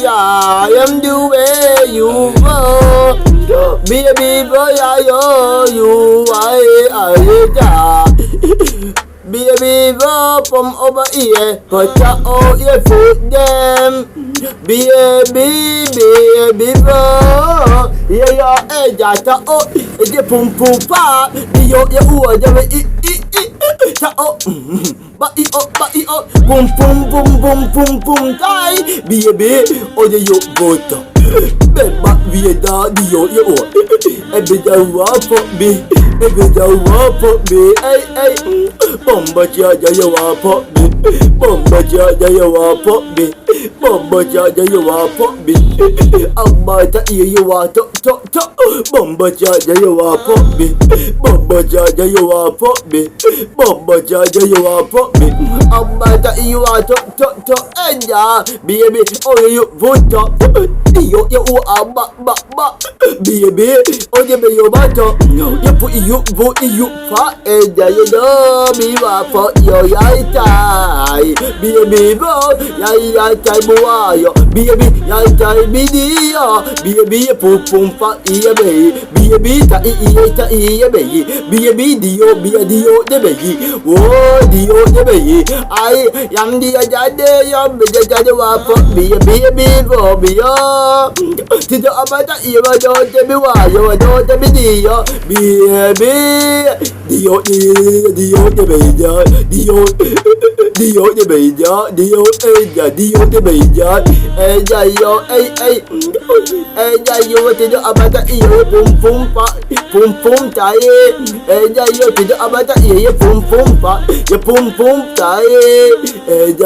I am the way you go. Baby boy, you Baby boy, from over here, put your foot them. Baby boy, yeah, it's a pum pum pop. Yo, but it up, boom, die, baby, you vote. But we are you. Every day for me, hey, Bomba Jaja, you are pop me, Bomba Jaja, you are pop me, Bomba Jaja, you are pop me. Abata you are top, Bomba Jaja, you are pop me, Bomba Jaja, you are pop me, Bomba Jaja, you are pop me. Abata you are top, and ya, baby, you vote up. You are back, baby, you bato. You put you vote you for and you know me for your tie. Baby, yai tie boy, baby, yai tie video, baby, pum for baby, ta baby, dio, the baby, oh, dio, the baby. I am the jade, for baby, for me, to the abata, you don't tell me why, you don't tell me, baby, dio, the baby, dio, the baby, dio, the baby, and you to the abata, pum, tie, and you to the abata, pum, tie, and